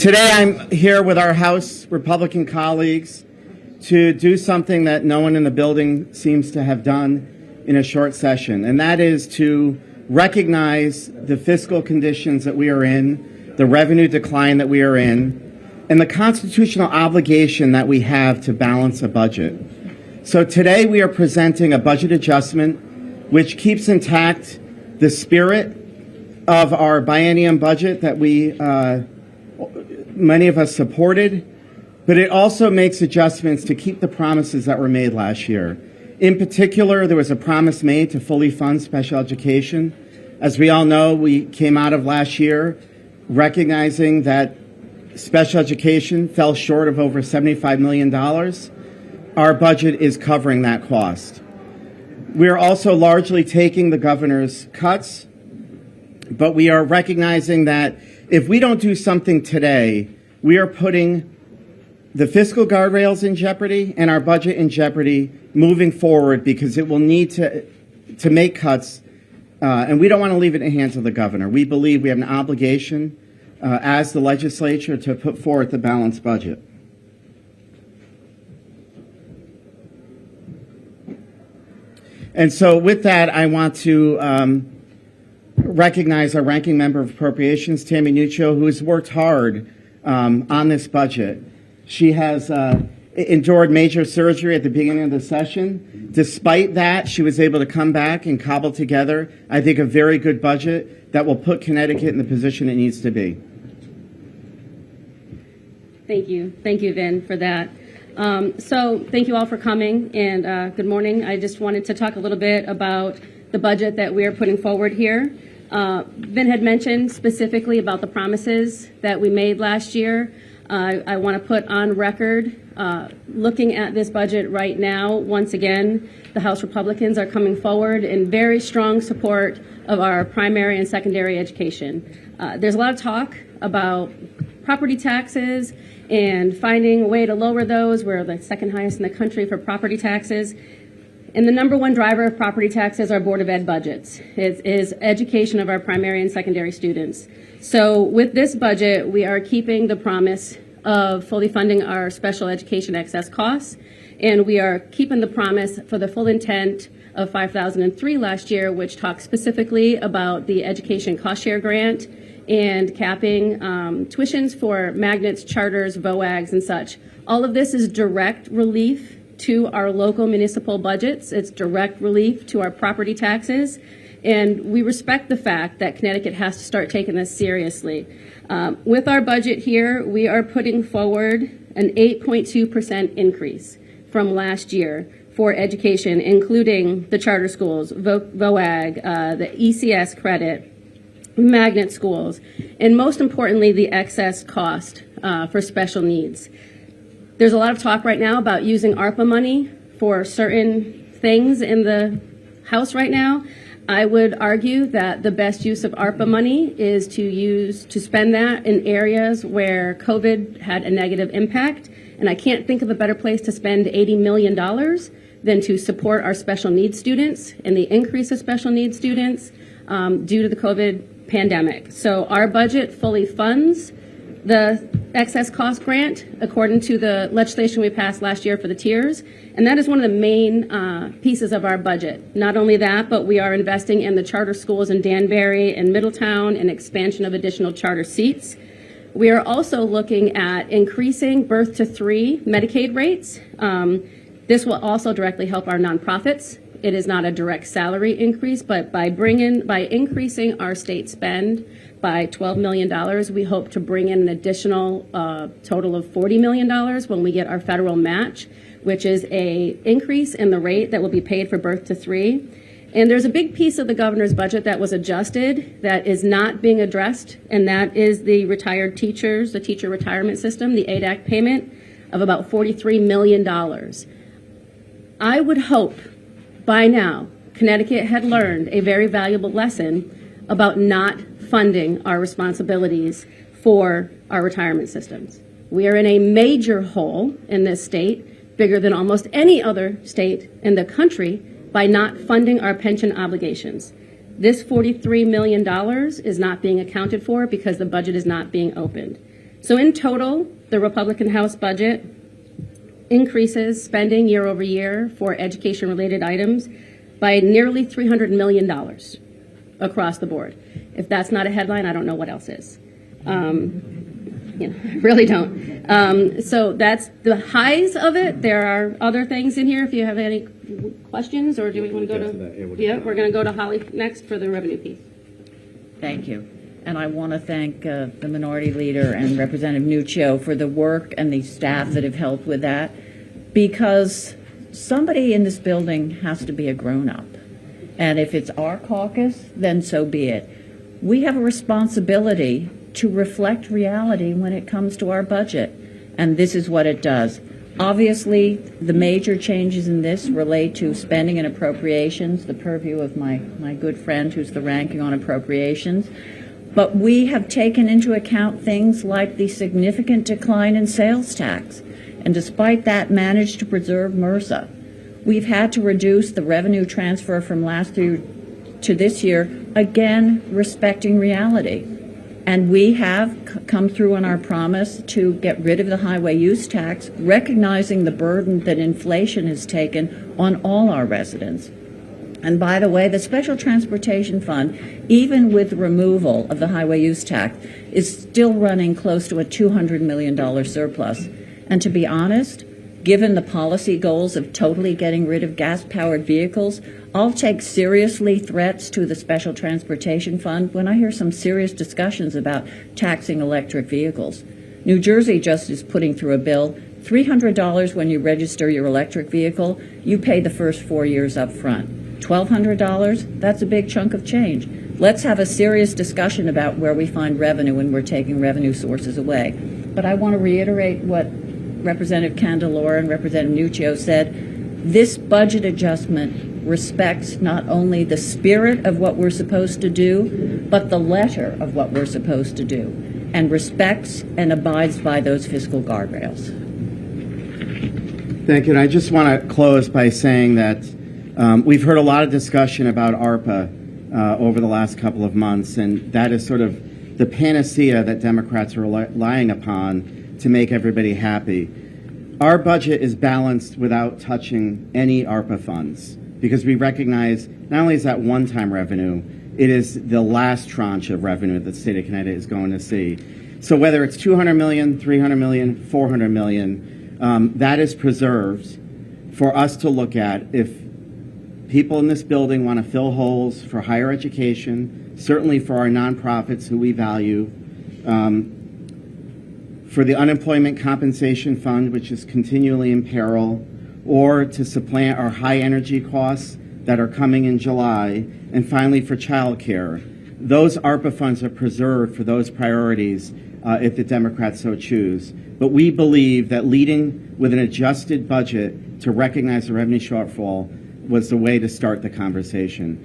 Today I'm here with our House Republican colleagues to do something that no one in the building seems to have done in a short session, and that is to recognize the fiscal conditions that we are in, the revenue decline that we are in, and the constitutional obligation that we have to balance a budget. So today we are presenting a budget adjustment which keeps intact the spirit of our biennium budget that many of us supported, but it also makes adjustments to keep the promises that were made last year. In particular, there was a promise made to fully fund special education. As we all know, we came out of last year recognizing that special education fell short of over $75 million. Our budget is covering that cost. We are also largely taking the governor's cuts, but we are recognizing that if we don't do something today, we are putting the fiscal guardrails in jeopardy and our budget in jeopardy moving forward, because it will need to make cuts, and we don't want to leave it in the hands of the governor. We believe we have an obligation as the legislature to put forth a balanced budget. And so with that, I want to recognize our ranking member of appropriations, Tammy Nuccio, who has worked hard on this budget. She has endured major surgery at the beginning of the session. Despite that, she was able to come back and cobble together, I think, a very good budget that will put Connecticut in the position it needs to be. Thank you, Vin, for that. So thank you all for coming, and good morning. I just wanted to talk a little bit about the budget that we are putting forward here. Vin had mentioned specifically about the promises that we made last year. I want to put on record, looking at this budget right now, once again, the House Republicans are coming forward in very strong support of our primary and secondary education. There's a lot of talk about property taxes and finding a way to lower those. We're the second highest in the country for property taxes. And the number one driver of property taxes are Board of Ed budgets. It is education of our primary and secondary students. So with this budget, we are keeping the promise of fully funding our special education excess costs, and we are keeping the promise for the full intent of 5003 last year, which talks specifically about the education cost share grant and capping tuitions for magnets, charters, VOAGs, and such. All of this is direct relief to our local municipal budgets. It's direct relief to our property taxes. And we respect the fact that Connecticut has to start taking this seriously. With our budget here, we are putting forward an 8.2% increase from last year for education, including the charter schools, VOAG, the ECS credit, magnet schools, and most importantly, the excess cost for special needs. There's a lot of talk right now about using AARPA money for certain things in the House right now. I would argue that the best use of AARPA money is to spend that in areas where COVID had a negative impact. And I can't think of a better place to spend $80 million than to support our special needs students and the increase of special needs students due to the COVID pandemic. So our budget fully funds the excess cost grant according to the legislation we passed last year for the tiers, and that is one of the main pieces of our budget. Not only that, but we are investing in the charter schools in Danbury and Middletown and expansion of additional charter seats. We are also looking at increasing birth to 3 Medicaid rates. This will also directly help our nonprofits. It is not a direct salary increase, but by increasing our state spend by $12 million, we hope to bring in an additional total of $40 million when we get our federal match, which is an increase in the rate that will be paid for birth to 3. And there's a big piece of the governor's budget that was adjusted that is not being addressed, and that is the retired teachers, the teacher retirement system, the ADAC payment of about $43 million. I would hope by now Connecticut had learned a very valuable lesson about not funding our responsibilities for our retirement systems. We are in a major hole in this state, bigger than almost any other state in the country, by not funding our pension obligations. This $43 million is not being accounted for because the budget is not being opened. So in total, the Republican House budget increases spending year over year for education-related items by nearly $300 million across the board. If that's not a headline, I don't know what else is. I really don't. So that's the highs of it. There are other things in here. If you have any questions, or do we want to go to? Yeah, we're going to go to Holly next for the revenue piece. Thank you. And I want to thank the Minority Leader and Representative Nuccio for the work and the staff that have helped with that, because somebody in this building has to be a grown-up. And if it's our caucus, then so be it. We have a responsibility to reflect reality when it comes to our budget, and this is what it does. Obviously, the major changes in this relate to spending and appropriations, the purview of my good friend who's the ranking on appropriations. But we have taken into account things like the significant decline in sales tax, and despite that managed to preserve MRSA. We've had to reduce the revenue transfer from last year to this year, again respecting reality. And we have come through on our promise to get rid of the highway use tax, recognizing the burden that inflation has taken on all our residents. And by the way, the Special Transportation Fund, even with the removal of the highway use tax, is still running close to a $200 million surplus. And to be honest, given the policy goals of totally getting rid of gas-powered vehicles, I'll take seriously threats to the Special Transportation Fund when I hear some serious discussions about taxing electric vehicles. New Jersey just is putting through a bill, $300 when you register your electric vehicle, you pay the first 4 years up front. $1,200, that's a big chunk of change. Let's have a serious discussion about where we find revenue when we're taking revenue sources away. But I want to reiterate what Representative Candelora and Representative Nuccio said. This budget adjustment respects not only the spirit of what we're supposed to do, but the letter of what we're supposed to do, and respects and abides by those fiscal guardrails. Thank you. And I just want to close by saying that we've heard a lot of discussion about AARPA over the last couple of months, and that is sort of the panacea that Democrats are relying upon to make everybody happy. Our budget is balanced without touching any AARPA funds, because we recognize not only is that one-time revenue, it is the last tranche of revenue that the state of Connecticut is going to see. So whether it's $200 million, $300 million, $400 million, that is preserved for us to look at if people in this building want to fill holes for higher education, certainly for our nonprofits who we value, for the Unemployment Compensation Fund, which is continually in peril, or to supplant our high energy costs that are coming in July, and finally for child care. Those AARPA funds are preserved for those priorities if the Democrats so choose. But we believe that leading with an adjusted budget to recognize the revenue shortfall was the way to start the conversation.